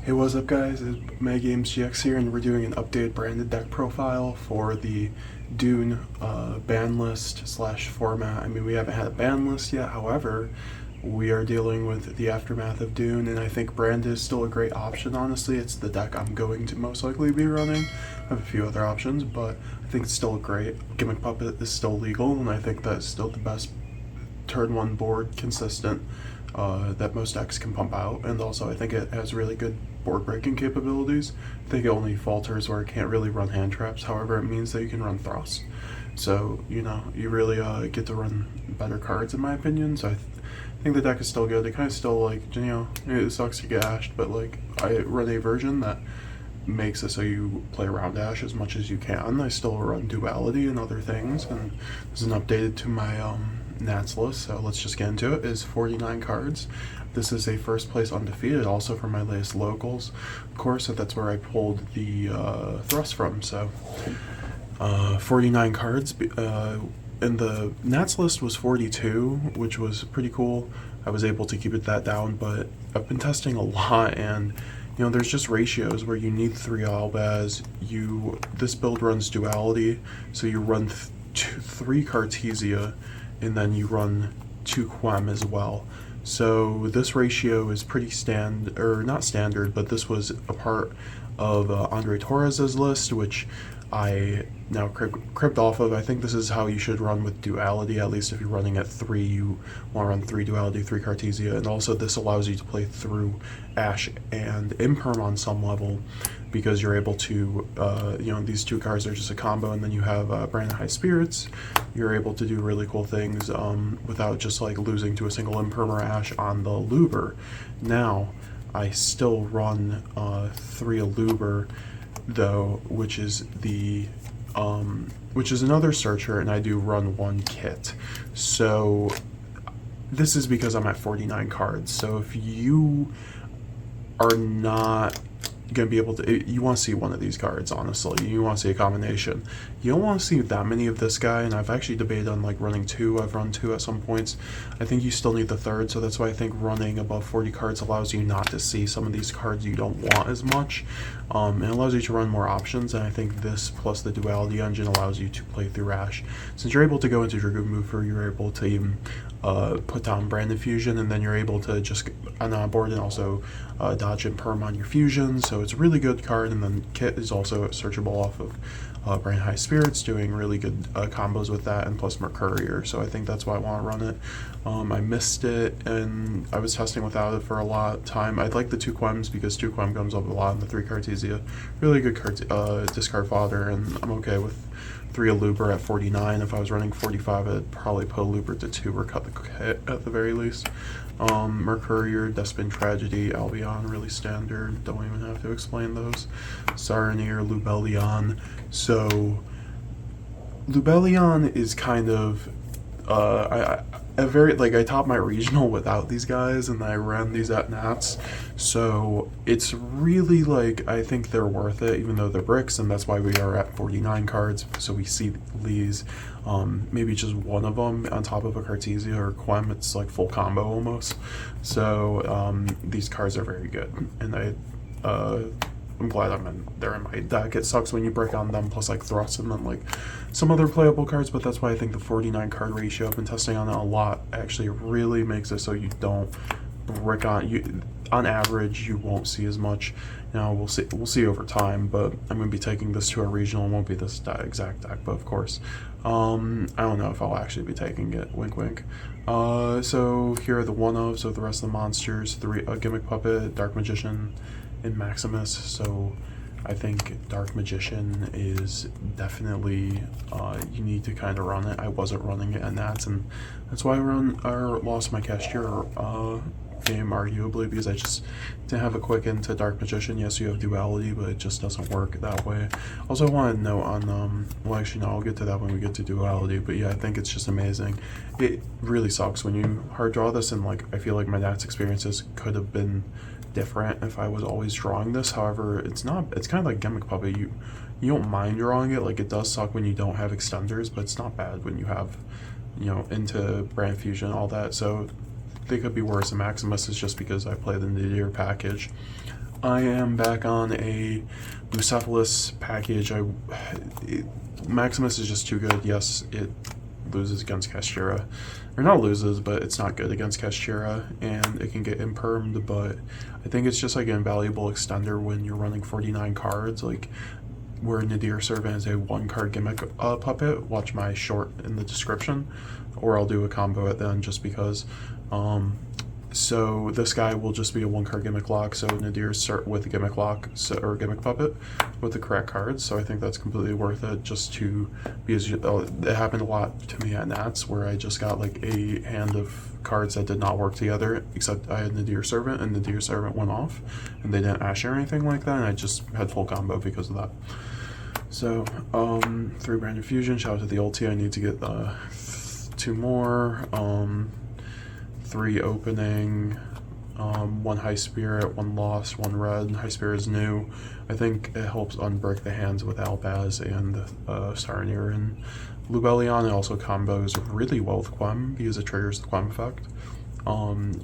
Hey, what's up guys, it's MetaGamesGX here, and we're doing an updated branded deck profile for the DUNE ban list / format. I mean, we haven't had a ban list yet, however, we are dealing with the aftermath of DUNE, and I think branded is still a great option, honestly. It's the deck I'm going to most likely be running. I have a few other options, but I think it's still great. Gimmick Puppet is still legal, and I think that's still the best turn one board consistent that most decks can pump out, and also I think it has really good board breaking capabilities. I think it only falters where it can't really run hand traps, however it means that you can run thrust. So, you know, you really get to run better cards in my opinion, so I think the deck is still good. It kind of still, like, you know, it sucks to get ashed, but like, I run a version that makes it so you play around Ash as much as you can. I still run duality and other things, and this is an updated to my Nats list, so let's just get into it. Is 49 cards. This is a first place undefeated, also for my latest locals, of course, so that's where I pulled the thrust from. So 49 cards, and the Nats list was 42, which was pretty cool. I was able to keep it that down, but I've been testing a lot, and you know, there's just ratios where you need 3 Albaz. This build runs duality, so you run 3 Cartesia, and then you run 2 Quem as well. So this ratio is pretty not standard, but this was a part of Andre Torres's list, which I now cribbed off of. I think this is how you should run with duality, at least if you're running at 3, you want to run 3 duality, 3 Cartesia, and also this allows you to play through Ash and Imperm on some level, because you're able to, you know, these 2 cards are just a combo, and then you have Brand High Spirits. You're able to do really cool things without just like losing to a single Imperm or Ash on the Luber. Now, I still run 3 Luber, though, which is another searcher, and I do run 1 kit. So this is because I'm at 49 cards. So if you are not going to be able to, you want to see one of these cards, honestly. You want to see a combination. You don't want to see that many of this guy, and I've actually debated on like running 2. I've run 2 at some points. I think you still need the 3rd, so that's why I think running above 40 cards allows you not to see some of these cards you don't want as much, and allows you to run more options. And I think this plus the duality engine allows you to play through Ash. Since you're able to go into Dragoon Mover, you're able to even put down Branded Fusion, and then you're able to just on board and also dodge and perm on your fusion. So it's a really good card, and then Kit is also searchable off of Brand High Spirits, doing really good combos with that, and plus Mercurier. So I think that's why I want to run it. I missed it, and I was testing without it for a lot of time. I'd like the 2 Quems, because 2 Quem comes up a lot, and the 3 Cartesia. Really good discard fodder, and I'm okay with 3 Luber at 49. If I was running 45, I'd probably put a Luber to 2 or cut the kit at the very least. Mercurier, Despin Tragedy, Albion, really standard. Don't even have to explain those. Saranir, Lubellion. So Lubellion is kind of I topped my regional without these guys, and then I ran these at Nats, so it's really like, I think they're worth it, even though they're bricks, and that's why we are at 49 cards. So we see these, maybe just one of them on top of a Cartesia or Quem. It's like full combo almost. So these cards are very good, and I'm glad they're in my deck. It sucks when you break on them, plus like thrust and then like some other playable cards, but that's why I think the 49 card ratio, I've been testing on it a lot, actually really makes it so you don't break on average you won't see as much. Now we'll see over time, but I'm going to be taking this to a regional. It won't be this exact deck, but of course I don't know if I'll actually be taking it, wink wink. So here are the one-ofs of the rest of the monsters. 3 Gimmick Puppet, Dark Magician, and Maximus. So I think Dark Magician is definitely, you need to kind of run it. I wasn't running it at Nats, and that's why I lost my kashtira game, arguably, because I just didn't have a quick into Dark Magician. Yes, you have duality, but it just doesn't work that way. Also, I want to note on, well actually no, I'll get to that when we get to duality, but yeah, I think it's just amazing. It really sucks when you hard draw this, and like, I feel like my Nats experiences could have been different if I was always drawing this. However, it's not, it's kind of like Gimmick Puppet. You don't mind drawing it. Like, it does suck when you don't have extenders, but it's not bad when you have, you know, into Brand Fusion, all that. So they could be worse. And Maximus is just because I play the nadir package. I am back on a Bucephalus package. Maximus is just too good. Yes, it loses against Kashtira. Or not loses, but it's not good against Kashtira, and it can get impermed, but I think it's just like an invaluable extender when you're running 49 cards, like where Nadir Servant is a 1-card gimmick puppet. Watch my short in the description, or I'll do a combo at the end just because. So this guy will just be a 1-card gimmick lock, so Nadir start with a gimmick lock, or gimmick puppet with the correct cards, so I think that's completely worth it just to, because it happened a lot to me at Nats where I just got like a hand of cards that did not work together, except I had Nadir Servant and Nadir Servant went off and they didn't ash or anything like that, and I just had full combo because of that. So 3 brand infusion, shout out to the ulti. I need to get 2 more. 3 opening, 1 high spirit, 1 lost, 1 red. High spirit is new. I think it helps unbrick the hands with Albaz and Starnier and Lubellion. It also combos really well with Quem because it triggers the Quem effect.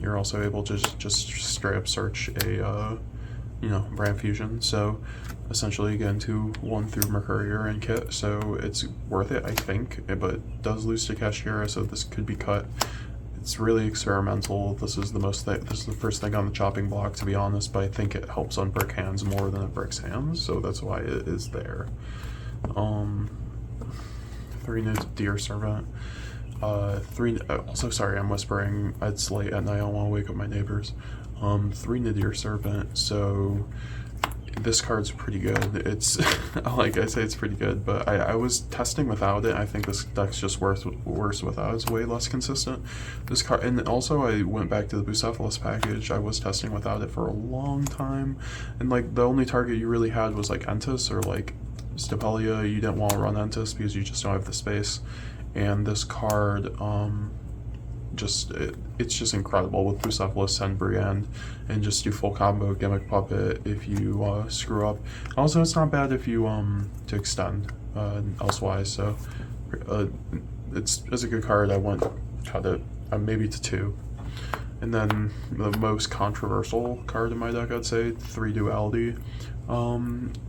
You're also able to just straight up search a brand fusion. So essentially you get into 1 through Mercurier and Kit, so it's worth it, I think, but it does lose to Kashtira, so this could be cut. It's really experimental. This is the first thing on the chopping block, to be honest, but I think it helps unbrick hands more than it bricks hands, so that's why it is there. 3 Nadir Servant. 3 also, sorry, I'm whispering. It's late at night. I don't want to wake up my neighbors. 3 Nadir Servant. So this card's pretty good. It's like I say, it's pretty good, but I was testing without it. I think this deck's just worse without. It's way less consistent. This card, and also I went back to the Bucephalus package. I was testing without it for a long time, and like the only target you really had was like Entis or like Stapelia. You didn't want to run Entis because you just don't have the space. And this card, it's just incredible with Bucephalus and Brienne, and just do full combo gimmick puppet if you screw up. Also, it's not bad if you to extend elsewise. So it's a good card. I cut it maybe to 2. And then the most controversial card in my deck, I'd say 3 duality.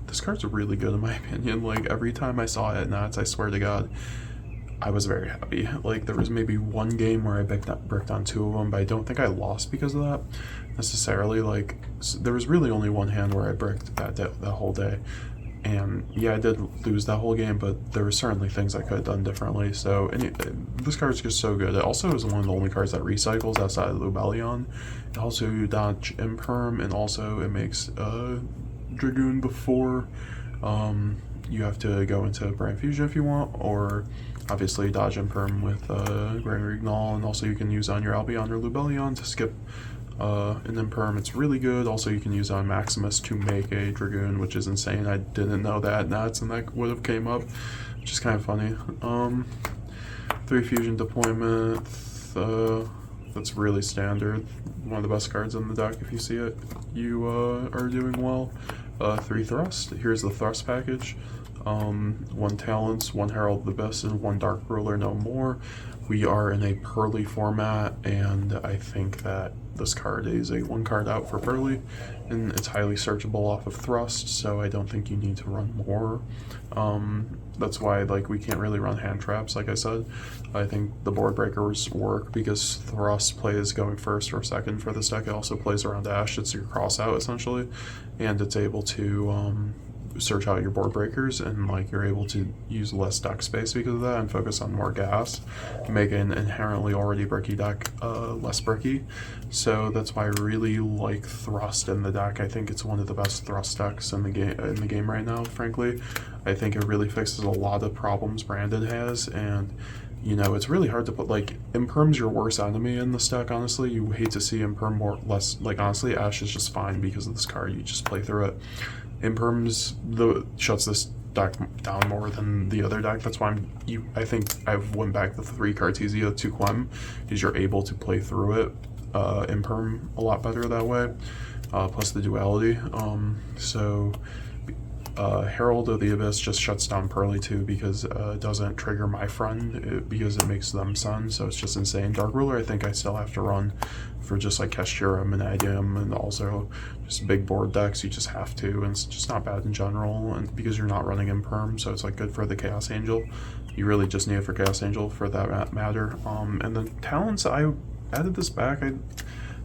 This card's really good in my opinion. Like every time I saw it at Nats, I swear to God, I was very happy. Like there was maybe 1 game where I bricked on 2 of them, but I don't think I lost because of that necessarily. Like there was really only 1 hand where I bricked that whole day, and yeah, I did lose that whole game, but there were certainly things I could have done differently. So this card's just so good. It also is one of the only cards that recycles outside of Lubellion. It also dodge imperm, and also it makes Dragoon before you have to go into Brand Fusion if you want, or obviously dodge imperm with Grand Rignal, and also you can use on your Albion or Lubellion to skip an imperm. It's really good. Also you can use on Maximus to make a Dragoon, which is insane. I didn't know that Nats, and that would have came up, which is kind of funny. 3 fusion deployment, that's really standard. One of the best cards in the deck. If you see it, you are doing well. 3 thrust. Here's the thrust package. 1 talents, 1 herald of the abyss, and 1 dark ruler, no more. We are in a purrely format, and I think that this card is a 1 card out for purrely, and it's highly searchable off of thrust, so I don't think you need to run more. That's why like we can't really run hand traps, like I said. I think the board breakers work because thrust plays going first or second for this deck. It also plays around Ash. It's your cross out essentially, and it's able to search out your board breakers, and like you're able to use less deck space because of that and focus on more gas, make an inherently already bricky deck less bricky. So that's why I really like thrust in the deck. I think it's one of the best thrust decks in the game right now, frankly. I think it really fixes a lot of problems Brandon has, and it's really hard to put, like, Imperm's your worst enemy in this deck, honestly. You hate to see Imperm less, like, honestly, Ash is just fine because of this card. You just play through it. Imperm's shuts this deck down more than the other deck. That's why I think I've went back the 3 Cartesia to Quem, because you're able to play through it, Imperm, a lot better that way, plus the duality. So Herald of the Abyss just shuts down purrely too because it doesn't trigger my friend because it makes them sun, so it's just insane. Dark Ruler I think I still have to run for just like kashtira, mannadium, and also just big board decks. You just have to, and it's just not bad in general, and because you're not running imperm, so it's like good for the Chaos Angel. You really just need it for Chaos Angel for that matter. And then talents, I added this back. I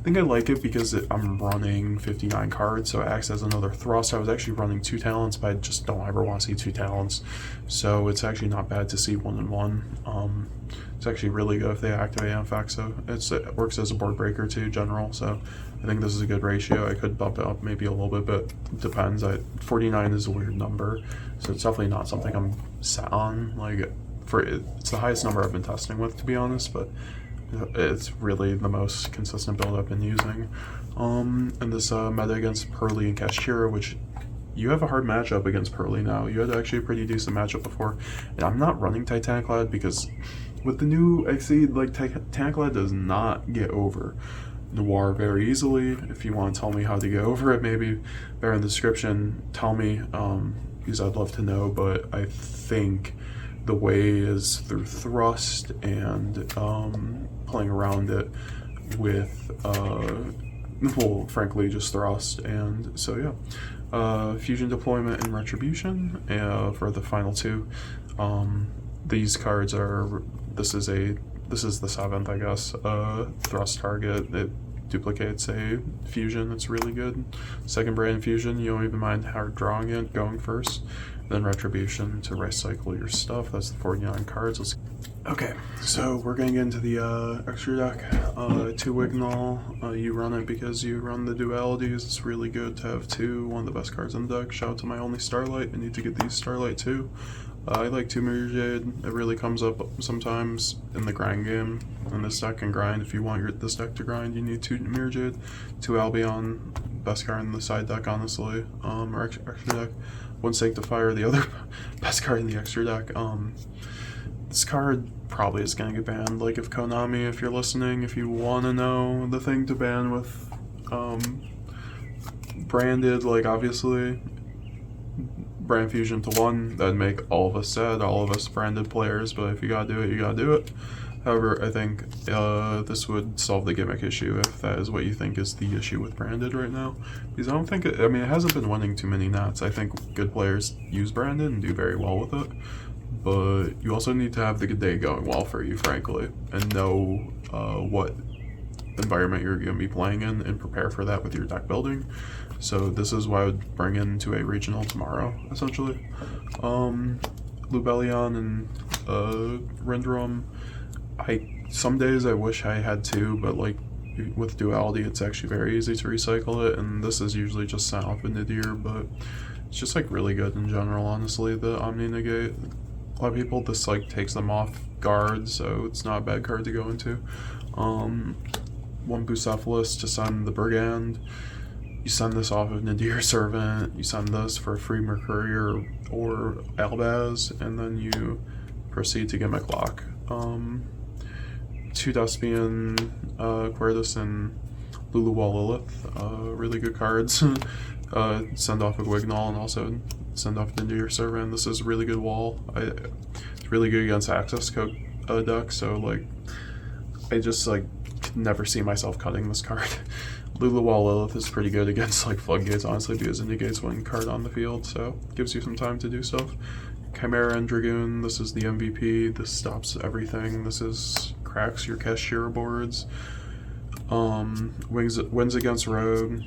think I like it because I'm running 59 cards, so it acts as another thrust. I was actually running 2 talents, but I just don't ever want to see 2 talents, so it's actually not bad to see 1 and 1. It's actually really good if they activate effect, so it works as a board breaker too, general, so I think this is a good ratio. I could bump it up maybe a little bit, but it depends. 49 is a weird number, so it's definitely not something I'm set on. Like, it's the highest number I've been testing with, to be honest, but it's really the most consistent build I've been using. And this meta against purrely and kashtira, which you have a hard matchup against purrely now. You had actually a pretty decent matchup before, and I'm not running Titanic because with the new Exceed, like Titanic does not get over Noir very easily. If you want to tell me how to get over it, maybe there in the description, tell me, because I'd love to know. But I think the way is through thrust and playing around it with well, frankly, just thrust. And so yeah, fusion deployment and retribution for the final 2. These cards are, this is the 7th, I guess, thrust target. It duplicates a fusion. It's really good. Second brand fusion, you don't even mind hard drawing it, going first. Then retribution to recycle your stuff. That's the 49 cards. Okay, so we're getting into the extra deck. 2 Wignall. You run it because you run the dualities. It's really good to have 2, one of the best cards in the deck. Shout out to my only Starlight. I need to get these Starlight too. I like 2 Mirror Jade. It really comes up sometimes in the grind game, and this deck can grind. If you want this deck to grind, you need 2 Mirror Jade, 2 Albion, best card in the side deck, honestly, or extra deck. 1 Sanctifier, the other best card in the extra deck. This card probably is gonna get banned. Like, if Konami, if you're listening, if you want to know the thing to ban with branded, like obviously brand fusion to 1, that'd make all of us sad, all of us branded players, but if you gotta do it, you gotta do it. However, I think this would solve the gimmick issue if that is what you think is the issue with branded right now. Because I don't think, I mean, it hasn't been winning too many nats. I think good players use branded and do very well with it. But you also need to have the day going well for you, frankly, and know what environment you're going to be playing in and prepare for that with your deck building. So this is what I would bring into a regional tomorrow, essentially. Lubellion and Renderum. Some days I wish I had 2, but like with duality, it's actually very easy to recycle it, and this is usually just sent off a nadir, but it's just like really good in general, honestly, the Omni Negate. A lot of people, this like takes them off guard, so it's not a bad card to go into. 1 Bucephalus to send the Brigand. You send this off of Nadir Servant, you send this for free Mercury or Albaz, and then you proceed to Gimmick Lock. 2 Despian, Quertus, and Luluwal Lilith, really good cards. Send off a Wignall and also send off the Nadir Servant. This is a really good wall. It's really good against access code deck, so like I just like never see myself cutting this card. Luluwal Lilith is pretty good against like floodgates, honestly, because it negates 1 card on the field, so gives you some time to do stuff. Chimera and Dragoon, this is the MVP. This stops everything. This is cracks your kashtira boards. Wins against Rogue,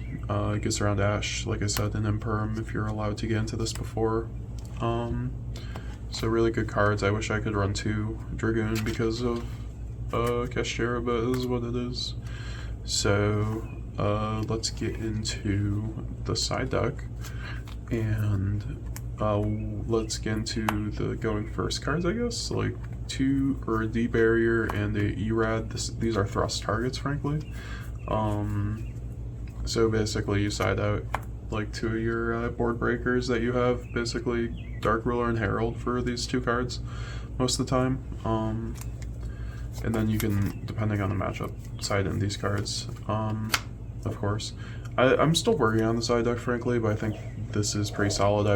gets around Ash, like I said, and Imperm if you're allowed to get into this before. So really good cards. I wish I could run 2 Dragoon because of kashtira, but it is what it is. So let's get into the side deck, and let's get into the going first cards, I guess. Like 2 or a D barrier and a Erad. These are thrust targets, frankly. So basically you side out like 2 of your board breakers that you have, basically Dark Ruler and Herald for these 2 cards most of the time. And then you can, depending on the matchup, side in these cards, of course. I'm still working on the side deck, frankly, but I think this is pretty solid.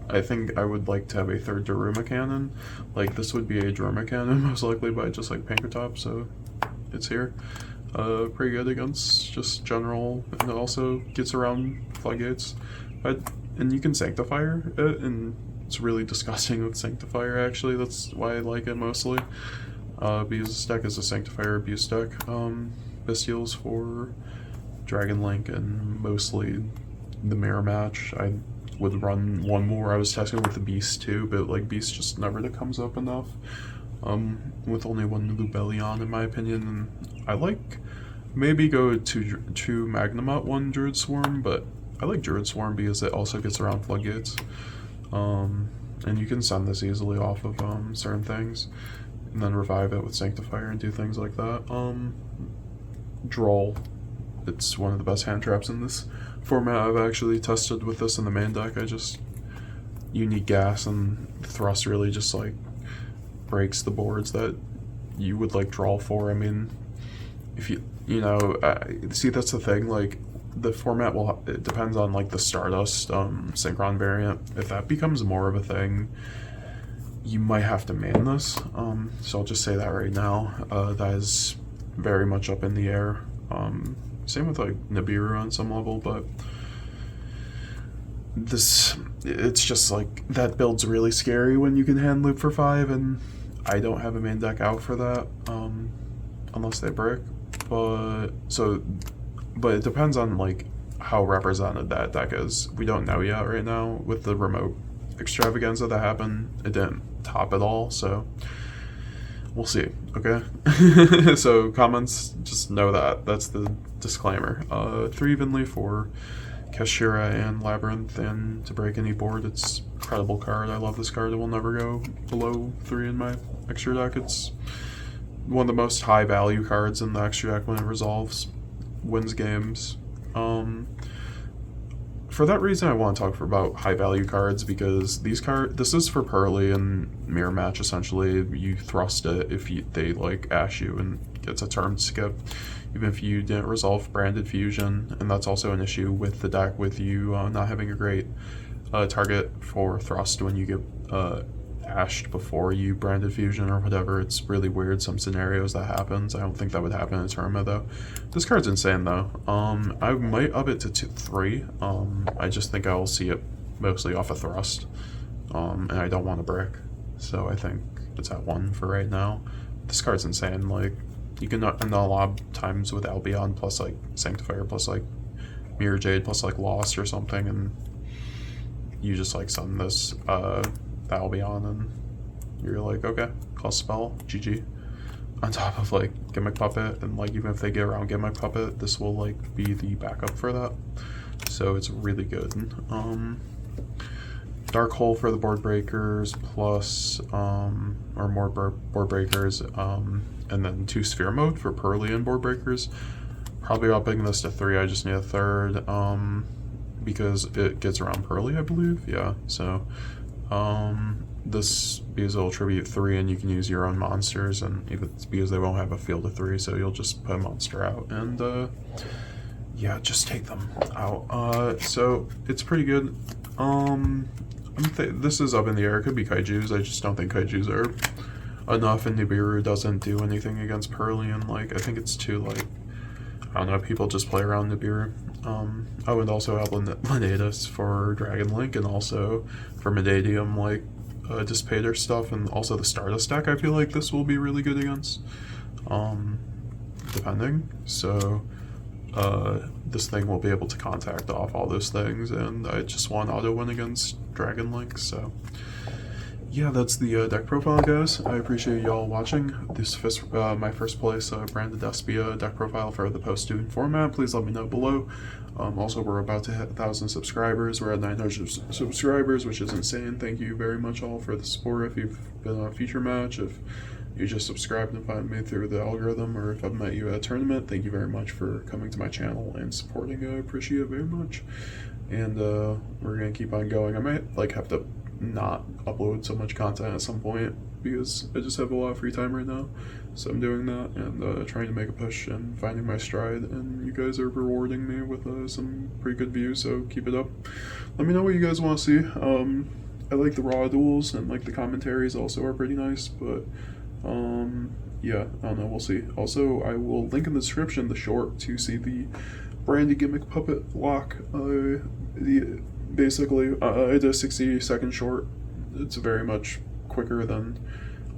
I think I would like to have a third Daruma cannon. Like, this would be a Daruma cannon, most likely, but I just like Pankrotop, so it's here. Pretty good against just general, and it also gets around floodgates. And you can Sanctifier it, and it's really disgusting with Sanctifier, actually. That's why I like it mostly. Because this deck is a Sanctifier abuse deck. Bestials for Dragon Link and mostly the mirror match. I would run one more. I was testing with the Beast too, but like Beast just never comes up enough. With only one Lubellion in my opinion, and I like maybe go to Magnamut one Druid Swarm, but I like Druid Swarm because it also gets around floodgates. And you can send this easily off of certain things, and then revive it with Sanctifier and do things like that. Droll. It's one of the best hand traps in this format. I've actually tested with this in the main deck. You need gas, and Thrust really just like breaks the boards that you would like draw for. I mean, if you know, see, that's the thing, like the format it depends on like the Stardust synchron variant. If that becomes more of a thing, you might have to man this. So I'll just say that right now. That is very much up in the air. Same with like Nibiru on some level, but it's just like that build's really scary when you can hand loop for 5, and I don't have a main deck out for that, unless they brick. But it depends on like how represented that deck is. We don't know yet right now. With the remote extravaganza that happened, it didn't top it all, so we'll see. Okay. So comments, just know that's the disclaimer. 3 evenly for Kashtira and Labyrinth, and to break any board. It's an incredible card. I love this card. It will never go below 3 in my extra deck. It's one of the most high value cards in the extra deck when it resolves. Wins games. For that reason, I want to talk about high value cards, because this is for purrely and mirror match. Essentially, you thrust it if they like ash you, and gets a turn skip, even if you didn't resolve Branded Fusion. And that's also an issue with the deck, with you not having a great target for thrust when you get ashed before you Branded Fusion or whatever. It's really weird, some scenarios that happens. I don't think that would happen in a tournament though. This card's insane though. I might up it to 3. I just think I'll see it mostly off a thrust, and I don't want to brick, so I think it's at 1 for right now. This card's insane. Like, you can end a lot of times with Albion plus like Sanctifier plus like Mirror Jade plus like Lost or something, and you just like send this Albion, and you're like, okay, cast spell, GG. On top of like Gimmick Puppet, and like even if they get around Gimmick Puppet, this will like be the backup for that. So it's really good. Dark Hole for the board breakers, plus or more board breakers, and then 2 Sphere Mode for purrely and board breakers. Probably upping this to 3. I just need a third, because it gets around purrely, I believe. Yeah, so this, because it'll tribute 3 and you can use your own monsters, and even because they won't have a field of 3, so you'll just put a monster out and yeah, just take them out. So it's pretty good. This is up in the air. It could be Kaijus. I just don't think Kaijus are enough, and Nibiru doesn't do anything against purrely, and like I think it's too like, I don't know, people just play around Nibiru. I would also have Lenatus for Dragon Link, and also for mannadium, like Dissipator stuff, and also the Stardust deck. I feel like this will be really good against, depending. So this thing will be able to contact off all those things, and I just want auto win against Dragon Link. So yeah, that's the deck profile, guys. I appreciate y'all watching. This is my first place branded Despia deck profile for the post-DUNE format. Please let me know below. Also, we're about to hit 1,000 subscribers. We're at 900 subscribers, which is insane. Thank you very much all for the support. If you've been on a feature match, if you just subscribed and found me through the algorithm, or if I've met you at a tournament, thank you very much for coming to my channel and supporting. I appreciate it very much. And we're gonna keep on going. I might like have to not upload so much content at some point, because I just have a lot of free time right now. So I'm doing that and trying to make a push and finding my stride, and you guys are rewarding me with some pretty good views, so keep it up. Let me know what you guys want to see. I like the raw duels, and like the commentaries also are pretty nice, but yeah, I don't know, we'll see. Also, I will link in the description the short to see the branded gimmick puppet lock. Basically, I did a 60-second short. It's very much quicker than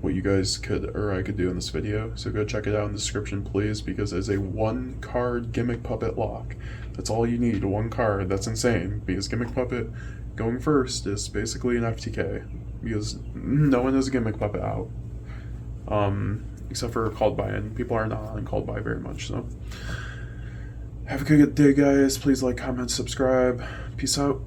what you guys could or I could do in this video, so go check it out in the description, please, because it's a 1-card gimmick puppet lock. That's all you need, 1 card. That's insane, because gimmick puppet going first is basically an FTK, because no one has a gimmick puppet out, except for called by, and people are not on called by very much. So have a good day, guys. Please like, comment, subscribe. Peace out.